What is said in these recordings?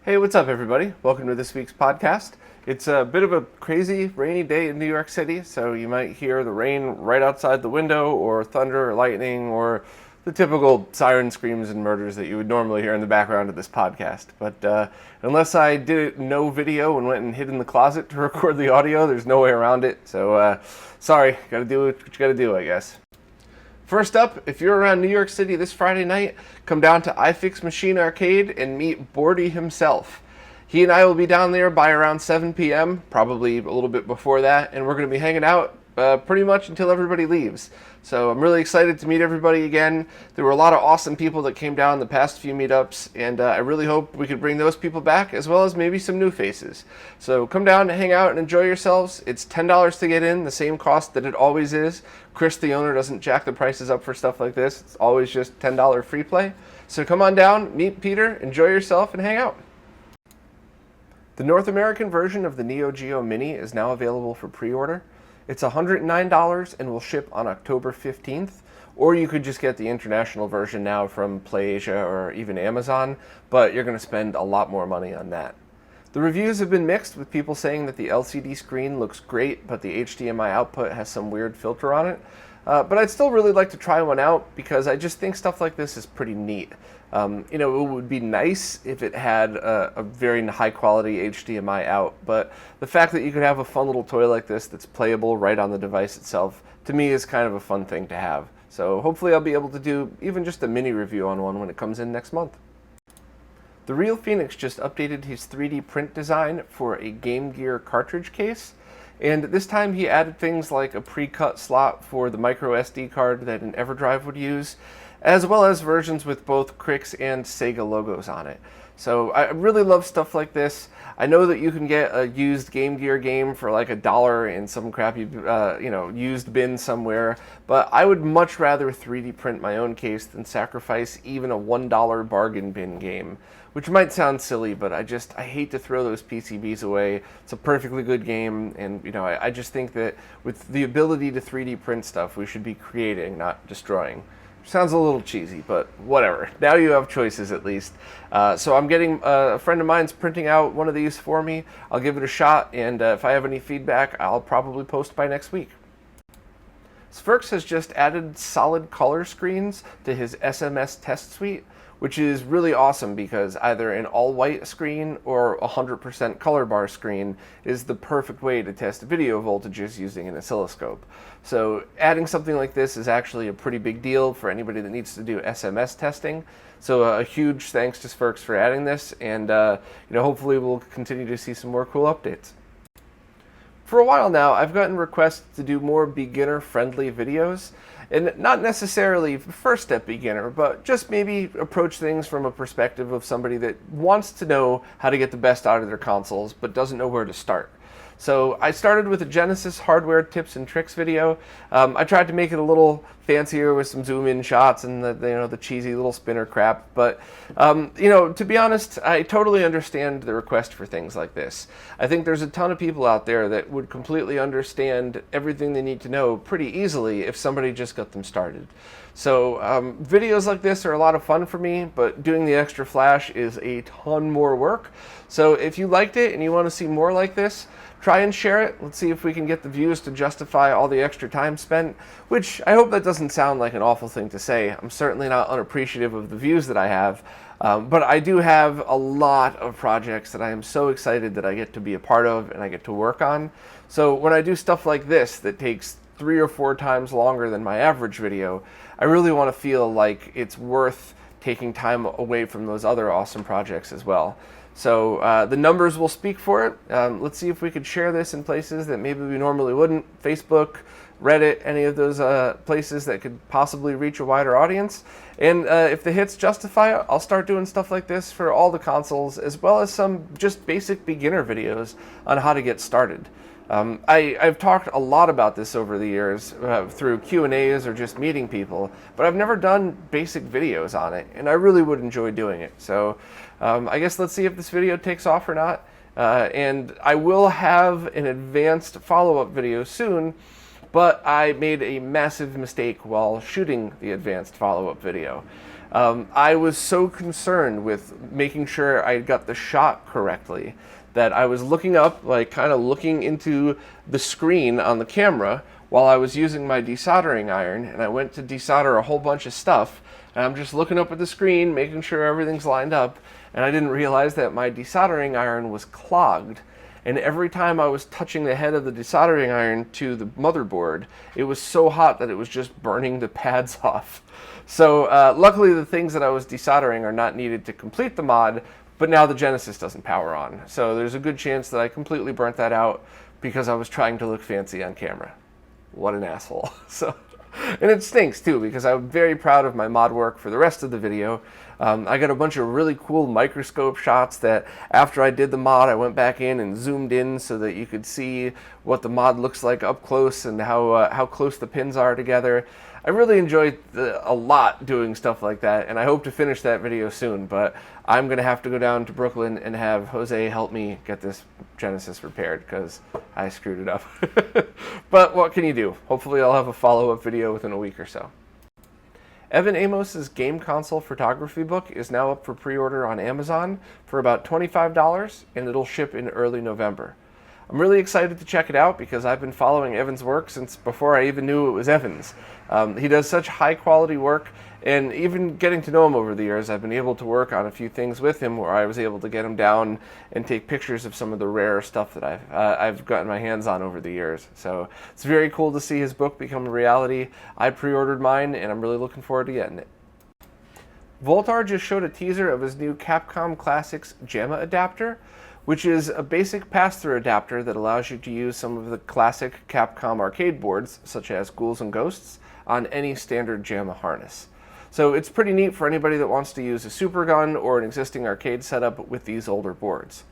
Hey, what's up, everybody? Welcome to this week's podcast. It's a bit of a crazy, rainy day in New York City, so you might hear the rain right outside the window, or thunder or lightning, or the typical siren screams and murders that you would normally hear in the background of this podcast. But unless I did no video and went and hid in the closet to record the audio, there's no way around it. So, sorry, gotta do what you gotta do, I guess. First up, if you're around New York City this Friday night, come down to iFix Machine Arcade and meet Borti himself. He and I will be down there by around 7 p.m., probably a little bit before that, and we're going to be hanging out pretty much until everybody leaves. So I'm really excited to meet everybody again. There were a lot of awesome people that came down the past few meetups, and I really hope we could bring those people back, as well as maybe some new faces. So come down and hang out and enjoy yourselves. It's $10 to get in, the same cost that it always is. Chris, the owner, doesn't jack the prices up for stuff like this. It's always just $10 free play. So come on down, meet Peter, enjoy yourself, and hang out. The North American version of the Geo Mini is now available for pre-order. It's $109 and will ship on October 15th, or you could just get the international version now from PlayAsia or even Amazon, but you're going to spend a lot more money on that. The reviews have been mixed, with people saying that the LCD screen looks great, but the HDMI output has some weird filter on it. But I'd still really like to try one out, because I just think stuff like this is pretty neat. It would be nice if it had a very high quality HDMI out, but the fact that you could have a fun little toy like this that's playable right on the device itself, to me, is kind of a fun thing to have. So hopefully I'll be able to do even just a mini review on one when it comes in next month. The Real Phoenix just updated his 3D print design for a Game Gear cartridge case. And this time he added things like a pre-cut slot for the micro SD card that an EverDrive would use, as well as versions with both Crix and Sega logos on it. So I really love stuff like this. I know that you can get a used Game Gear game for like $1 in some crappy, used bin somewhere, but I would much rather 3D print my own case than sacrifice even a $1 bargain bin game, which might sound silly, but I hate to throw those PCBs away. It's a perfectly good game, and I just think that with the ability to 3D print stuff, we should be creating, not destroying. Sounds a little cheesy, but whatever. Now you have choices, at least. So I'm getting a friend of mine's printing out one of these for me. I'll give it a shot, and if I have any feedback, I'll probably post by next week. Sfirx has just added solid color screens to his SMS Test Suite, which is really awesome because either an all-white screen or 100% color bar screen is the perfect way to test video voltages using an oscilloscope. So adding something like this is actually a pretty big deal for anybody that needs to do SMS testing. So a huge thanks to Sfirx for adding this, and hopefully we'll continue to see some more cool updates. For a while now, I've gotten requests to do more beginner-friendly videos, and not necessarily first step beginner, but just maybe approach things from a perspective of somebody that wants to know how to get the best out of their consoles, but doesn't know where to start. So I started with a Genesis hardware tips and tricks video. I tried to make it a little fancier with some zoom-in shots and the cheesy little spinner crap. But to be honest, I totally understand the request for things like this. I think there's a ton of people out there that would completely understand everything they need to know pretty easily if somebody just got them started. So videos like this are a lot of fun for me, but doing the extra flash is a ton more work. So if you liked it and you want to see more like this, try and share it. Let's see if we can get the views to justify all the extra time spent, which I hope that doesn't sound like an awful thing to say. I'm certainly not unappreciative of the views that I have, but I do have a lot of projects that I am so excited that I get to be a part of and I get to work on. So when I do stuff like this that takes 3 or 4 times longer than my average video, I really want to feel like it's worth taking time away from those other awesome projects as well. So the numbers will speak for it. Let's see if we could share this in places that maybe we normally wouldn't. Facebook, Reddit, any of those places that could possibly reach a wider audience. And if the hits justify it, I'll start doing stuff like this for all the consoles, as well as some just basic beginner videos on how to get started. I've talked a lot about this over the years through Q&As or just meeting people, but I've never done basic videos on it, and I really would enjoy doing it. So I guess let's see if this video takes off or not. And I will have an advanced follow-up video soon, but I made a massive mistake while shooting the advanced follow-up video. I was so concerned with making sure I got the shot correctly that I was looking up, like kind of looking into the screen on the camera while I was using my desoldering iron, and I went to desolder a whole bunch of stuff, and I'm just looking up at the screen, making sure everything's lined up, and I didn't realize that my desoldering iron was clogged. And every time I was touching the head of the desoldering iron to the motherboard, it was so hot that it was just burning the pads off. So luckily the things that I was desoldering are not needed to complete the mod, but now the Genesis doesn't power on. So there's a good chance that I completely burnt that out because I was trying to look fancy on camera. What an asshole. And it stinks too, because I'm very proud of my mod work for the rest of the video. I got a bunch of really cool microscope shots that after I did the mod, I went back in and zoomed in so that you could see what the mod looks like up close and how close the pins are together. I really enjoyed a lot doing stuff like that, and I hope to finish that video soon, but I'm going to have to go down to Brooklyn and have Jose help me get this Genesis repaired because I screwed it up. But what can you do? Hopefully I'll have a follow-up video within a week or so. Evan Amos's game console photography book is now up for pre-order on Amazon for about $25, and it'll ship in early November. I'm really excited to check it out because I've been following Evan's work since before I even knew it was Evan's. He does such high quality work, and even getting to know him over the years, I've been able to work on a few things with him where I was able to get him down and take pictures of some of the rare stuff that I've gotten my hands on over the years. So it's very cool to see his book become a reality. I pre-ordered mine, and I'm really looking forward to getting it. Voltar just showed a teaser of his new Capcom Classics JAMA adapter, which is a basic pass-through adapter that allows you to use some of the classic Capcom arcade boards, such as Ghouls and Ghosts, on any standard JAMA harness. So it's pretty neat for anybody that wants to use a super gun or an existing arcade setup with these older boards.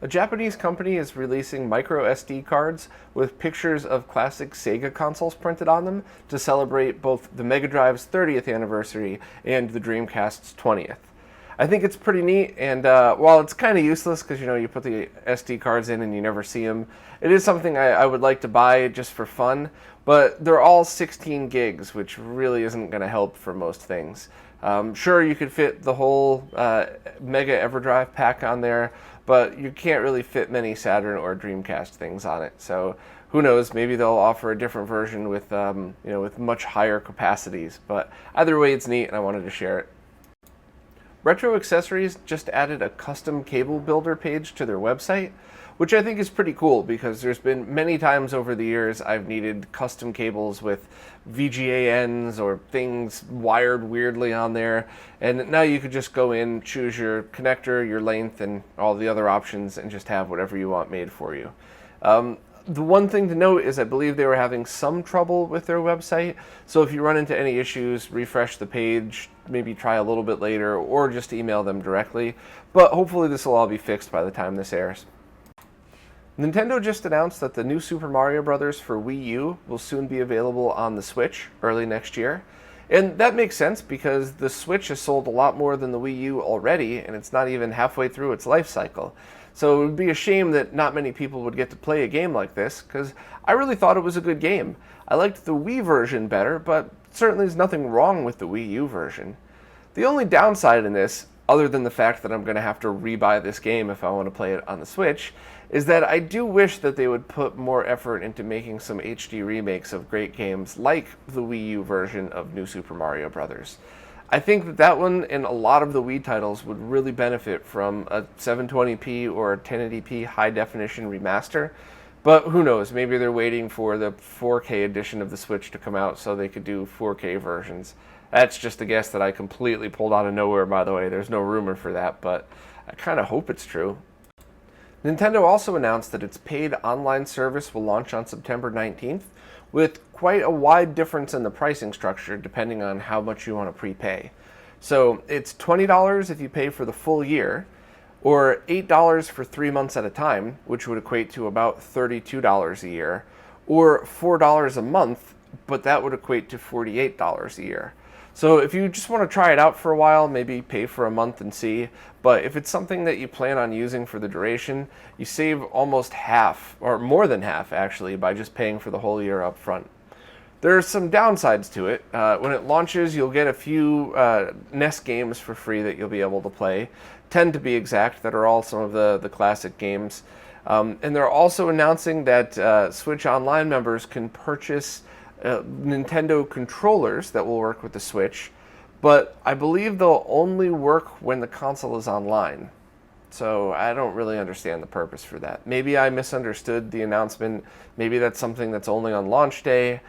A Japanese company is releasing micro SD cards with pictures of classic Sega consoles printed on them to celebrate both the Mega Drive's 30th anniversary and the Dreamcast's 20th. I think it's pretty neat, and while it's kind of useless because you put the SD cards in and you never see them, it is something I would like to buy just for fun, but they're all 16 gigs, which really isn't going to help for most things. Sure, you could fit the whole Mega EverDrive pack on there, but you can't really fit many Saturn or Dreamcast things on it. So who knows? Maybe they'll offer a different version with with much higher capacities. But either way, it's neat, and I wanted to share it. Retro Accessories just added a custom cable builder page to their website, which I think is pretty cool because there's been many times over the years I've needed custom cables with VGA ends or things wired weirdly on there, and now you could just go in, choose your connector, your length, and all the other options and just have whatever you want made for you. The one thing to note is I believe they were having some trouble with their website, so if you run into any issues, refresh the page, maybe try a little bit later, or just email them directly, but hopefully this will all be fixed by the time this airs. Nintendo just announced that the new Super Mario Bros. For Wii U will soon be available on the Switch early next year, and that makes sense because the Switch has sold a lot more than the Wii U already, and it's not even halfway through its life cycle. So it would be a shame that not many people would get to play a game like this, because I really thought it was a good game. I liked the Wii version better, but certainly there's nothing wrong with the Wii U version. The only downside in this, other than the fact that I'm going to have to rebuy this game if I want to play it on the Switch, is that I do wish that they would put more effort into making some HD remakes of great games like the Wii U version of New Super Mario Bros. I think that one and a lot of the Wii titles would really benefit from a 720p or 1080p high-definition remaster, but who knows, maybe they're waiting for the 4K edition of the Switch to come out so they could do 4K versions. That's just a guess that I completely pulled out of nowhere, by the way. There's no rumor for that, but I kind of hope it's true. Nintendo also announced that its paid online service will launch on September 19th, with quite a wide difference in the pricing structure depending on how much you want to prepay. So it's $20 if you pay for the full year, or $8 for 3 months at a time, which would equate to about $32 a year, or $4 a month, but that would equate to $48 a year. So if you just want to try it out for a while, maybe pay for a month and see. But if it's something that you plan on using for the duration, you save almost half, or more than half actually, by just paying for the whole year up front. There are some downsides to it. When it launches, you'll get a few NES games for free that you'll be able to play, 10 to be exact, that are all some of the classic games. And they're also announcing that Switch Online members can purchase Nintendo controllers that will work with the Switch, but I believe they'll only work when the console is online. So I don't really understand the purpose for that. Maybe I misunderstood the announcement. Maybe that's something that's only on launch day.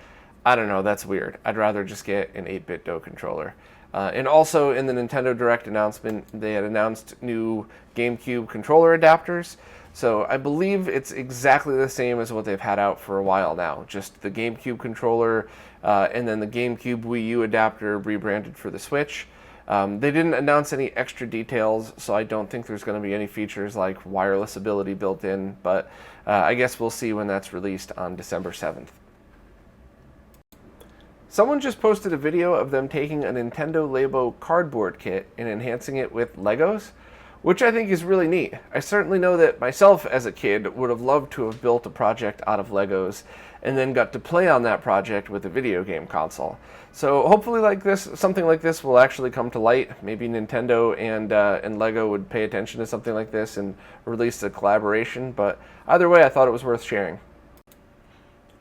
I don't know, that's weird. I'd rather just get an 8-bit Do controller. And also in the Nintendo Direct announcement, they had announced new GameCube controller adapters. So I believe it's exactly the same as what they've had out for a while now. Just the GameCube controller and then the GameCube Wii U adapter rebranded for the Switch. They didn't announce any extra details, so I don't think there's going to be any features like wireless ability built in, but I guess we'll see when that's released on December 7th. Someone just posted a video of them taking a Nintendo Labo cardboard kit and enhancing it with Legos, which I think is really neat. I certainly know that myself as a kid would have loved to have built a project out of Legos and then got to play on that project with a video game console. So hopefully something like this will actually come to light. Maybe Nintendo and Lego would pay attention to something like this and release a collaboration, but either way I thought it was worth sharing.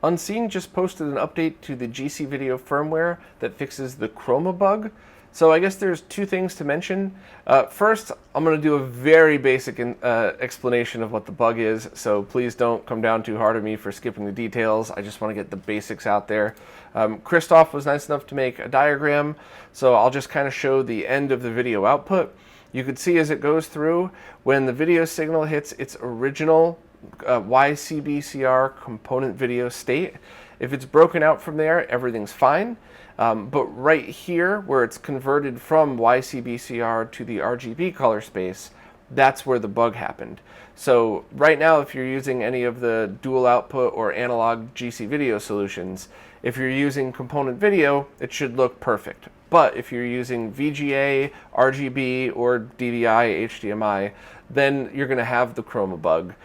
Unseen just posted an update to the GCVideo firmware that fixes the chroma bug. So I guess there's two things to mention. First, I'm going to do a very basic explanation of what the bug is, so please don't come down too hard on me for skipping the details. I just want to get the basics out there. Christoph was nice enough to make a diagram, so I'll just kind of show the end of the video output. You could see as it goes through, when the video signal hits its original YCBCR component video state, if it's broken out from there, everything's fine. But right here, where it's converted from YCBCR to the RGB color space, that's where the bug happened. So right now, if you're using any of the dual output or analog GCVideo solutions, if you're using component video, it should look perfect. But if you're using VGA, RGB, or DVI, HDMI, then you're going to have the chroma bug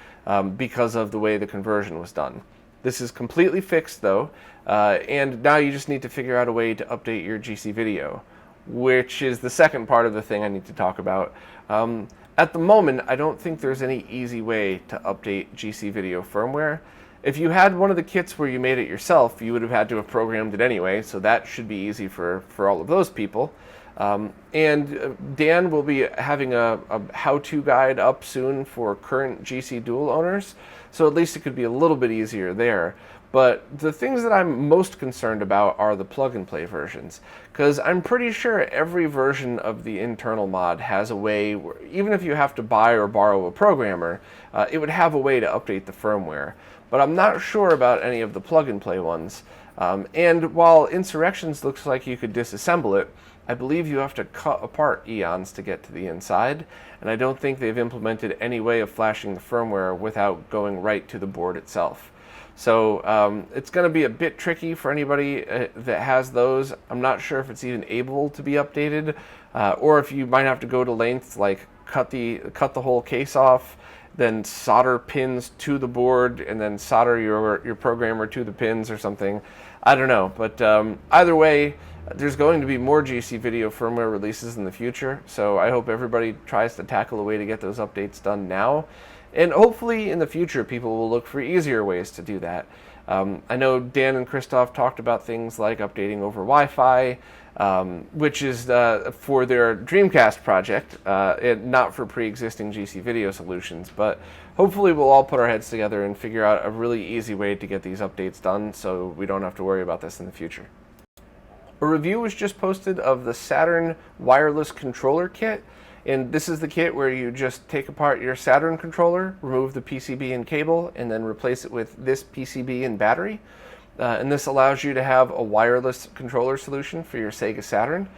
because of the way the conversion was done. This is completely fixed though, and now you just need to figure out a way to update your GCVideo, which is the second part of the thing I need to talk about. At the moment, I don't think there's any easy way to update GCVideo firmware. If you had one of the kits where you made it yourself, you would have had to have programmed it anyway, so that should be easy for all of those people. And Dan will be having a how-to guide up soon for current GC Dual owners, so at least it could be a little bit easier there. But the things that I'm most concerned about are the plug-and-play versions, because I'm pretty sure every version of the internal mod has a way, where, even if you have to buy or borrow a programmer, it would have a way to update the firmware. But I'm not sure about any of the plug-and-play ones. And while Insurrections looks like you could disassemble it, I believe you have to cut apart Eons to get to the inside, and I don't think they've implemented any way of flashing the firmware without going right to the board itself. So it's going to be a bit tricky for anybody that has those. I'm not sure if it's even able to be updated, or if you might have to go to lengths like cut the whole case off, then solder pins to the board, and then solder your programmer to the pins or something. I don't know, but either way, there's going to be more GCVideo firmware releases in the future, so I hope everybody tries to tackle a way to get those updates done now. And hopefully in the future people will look for easier ways to do that. I know Dan and Christoph talked about things like updating over Wi-Fi, which is for their Dreamcast project, not for pre-existing GCVideo solutions. But hopefully we'll all put our heads together and figure out a really easy way to get these updates done so we don't have to worry about this in the future. A review was just posted of the Saturn wireless controller kit. And this is the kit where you just take apart your Saturn controller, remove the PCB and cable, and then replace it with this PCB and battery. And this allows you to have a wireless controller solution for your Sega Saturn.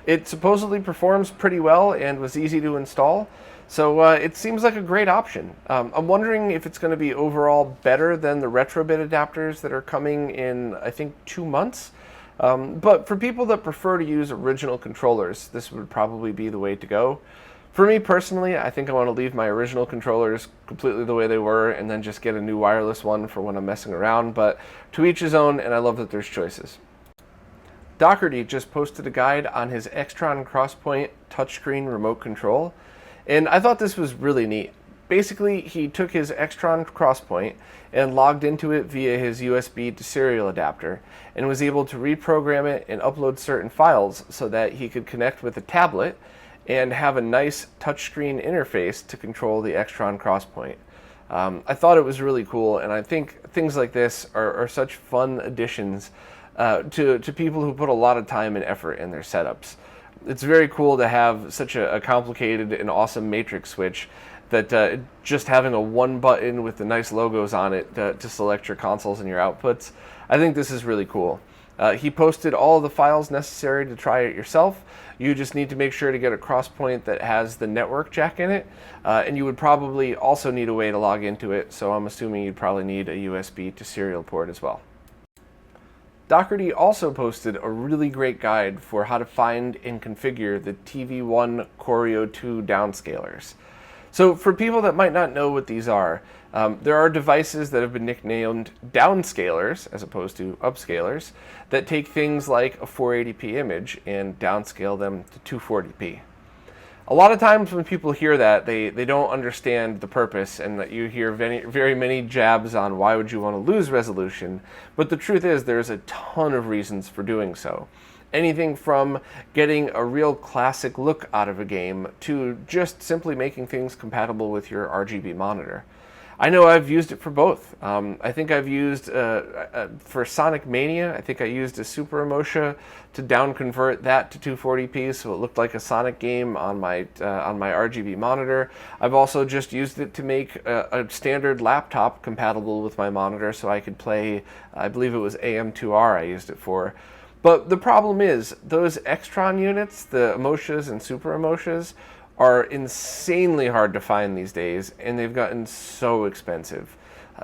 It supposedly performs pretty well and was easy to install, so it seems like a great option. I'm wondering if it's going to be overall better than the RetroBit adapters that are coming in, I think, 2 months. But for people that prefer to use original controllers, this would probably be the way to go. For me personally, I think I want to leave my original controllers completely the way they were and then just get a new wireless one for when I'm messing around, but to each his own, and I love that there's choices. Doherty just posted a guide on his Extron Crosspoint touchscreen remote control, and I thought this was really neat. Basically, he took his Extron Crosspoint and logged into it via his USB to serial adapter and was able to reprogram it and upload certain files so that he could connect with a tablet and have a nice touchscreen interface to control the Extron Crosspoint. I thought it was really cool, and I think things like this are such fun additions to people who put a lot of time and effort in their setups. It's very cool to have such a complicated and awesome matrix switch that just having a one button with the nice logos on it to select your consoles and your outputs, I think this is really cool. He posted all the files necessary to try it yourself. You just need to make sure to get a Crosspoint that has the network jack in it, and you would probably also need a way to log into it, so I'm assuming you'd probably need a USB to serial port as well. Doherty also posted a really great guide for how to find and configure the TVOne Choreo 2 downscalers. So for people that might not know what these are, there are devices that have been nicknamed downscalers, as opposed to upscalers, that take things like a 480p image and downscale them to 240p. A lot of times when people hear that, they don't understand the purpose, and that you hear very many jabs on why would you want to lose resolution, but the truth is there's a ton of reasons for doing so. Anything from getting a real classic look out of a game to just simply making things compatible with your RGB monitor. I know I've used it for both. I think I've used, for Sonic Mania, I think I used a Super Emotia to down convert that to 240p so it looked like a Sonic game on my RGB monitor. I've also just used it to make a standard laptop compatible with my monitor so I could play, I believe it was AM2R I used it for. But the problem is, those Extron units, the Emocias and Super Emocias, are insanely hard to find these days, and they've gotten so expensive.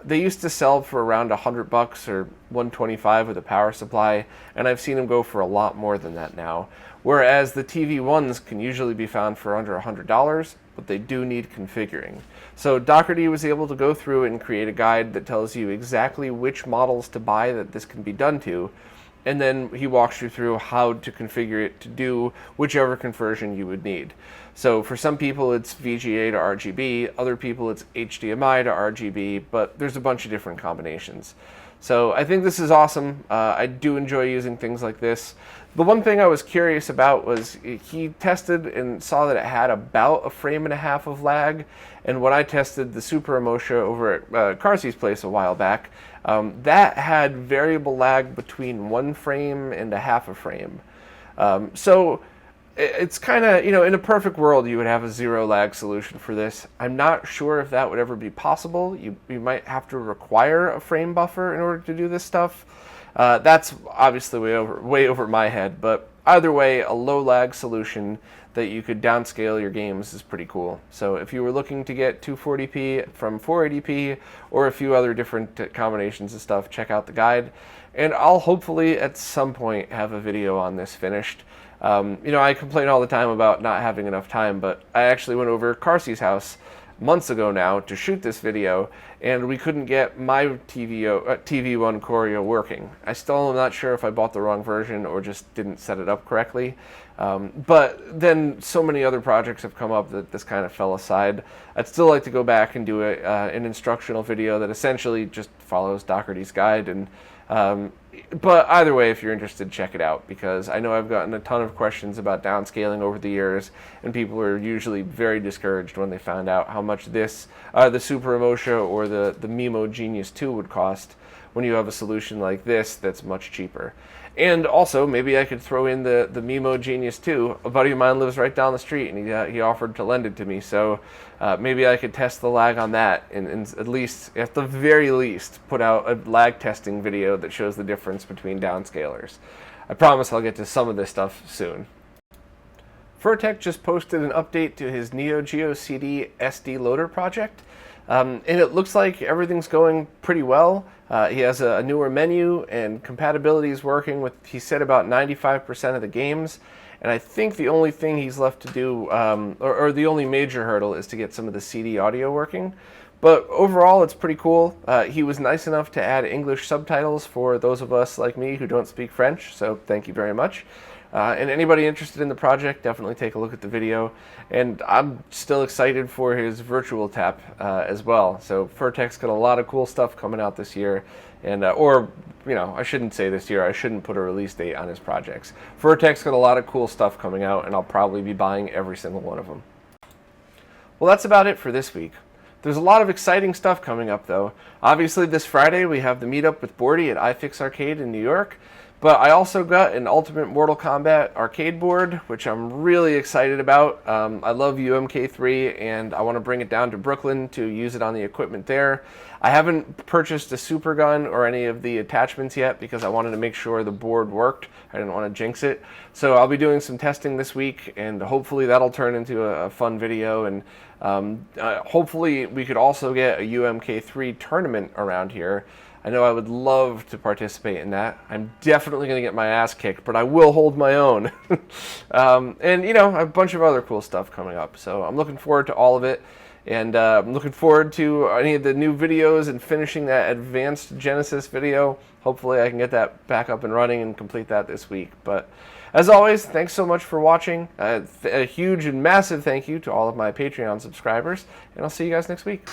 They used to sell for around $100 or $125 with a power supply, and I've seen them go for a lot more than that now. Whereas the TVOnes can usually be found for under $100, but they do need configuring. So Doherty was able to go through and create a guide that tells you exactly which models to buy that this can be done to, and then he walks you through how to configure it to do whichever conversion you would need. So for some people it's VGA to RGB, other people it's HDMI to RGB, but there's a bunch of different combinations. So I think this is awesome. I do enjoy using things like this. The one thing I was curious about was he tested and saw that it had about 1.5 frames of lag, and when I tested the Super Emotia over at Carsey's place a while back, that had variable lag between 1 frame and 0.5 frame. So it's kind of, in a perfect world, you would have a zero lag solution for this. I'm not sure if that would ever be possible. You might have to require a frame buffer in order to do this stuff. That's obviously way over my head, but either way, a low lag solution that you could downscale your games is pretty cool. So if you were looking to get 240p from 480p or a few other different combinations of stuff, check out the guide. And I'll hopefully at some point have a video on this finished. I complain all the time about not having enough time, but I actually went over Carsey's house months ago now to shoot this video, and we couldn't get my TVOne Choreo working. I still am not sure if I bought the wrong version or just didn't set it up correctly. But then so many other projects have come up that this kind of fell aside. I'd still like to go back and do an instructional video that essentially just follows Doherty's guide. And but either way, if you're interested, check it out, because I know I've gotten a ton of questions about downscaling over the years, and people are usually very discouraged when they found out how much the Super Emotia or the Mimo Genius 2 would cost when you have a solution like this that's much cheaper. And also, maybe I could throw in the Mimo Genius 2. A buddy of mine lives right down the street, and he offered to lend it to me, so maybe I could test the lag on that, and at the very least, put out a lag testing video that shows the difference between downscalers. I promise I'll get to some of this stuff soon. Furtek just posted an update to his NeoGeoCD SD Loader project, and it looks like everything's going pretty well. He has a newer menu, and compatibility is working with, he said, about 95% of the games. and I think the only thing he's left to do, or the only major hurdle, is to get some of the CD audio working. But overall, it's pretty cool. He was nice enough to add English subtitles for those of us like me who don't speak French, so thank you very much. And anybody interested in the project, definitely take a look at the video. And I'm still excited for his virtual tap as well. So Furtek's got a lot of cool stuff coming out this year. And, or, you know, I shouldn't say this year. I shouldn't put a release date on his projects. Furtek's got a lot of cool stuff coming out, and I'll probably be buying every single one of them. Well, that's about it for this week. There's a lot of exciting stuff coming up, though. Obviously, this Friday we have the meetup with Borti at iFix Arcade in New York. But I also got an Ultimate Mortal Kombat arcade board, which I'm really excited about. I love UMK3, and I want to bring it down to Brooklyn to use it on the equipment there. I haven't purchased a super gun or any of the attachments yet because I wanted to make sure the board worked. I didn't want to jinx it. So I'll be doing some testing this week, and hopefully that'll turn into a fun video. And hopefully we could also get a UMK3 tournament around here. I know I would love to participate in that. I'm definitely going to get my ass kicked, but I will hold my own. And, you know, a bunch of other cool stuff coming up. So I'm looking forward to all of it. And I'm looking forward to any of the new videos and finishing that advanced Genesis video. Hopefully I can get that back up and running and complete that this week. But as always, thanks so much for watching. A huge and massive thank you to all of my Patreon subscribers. And I'll see you guys next week.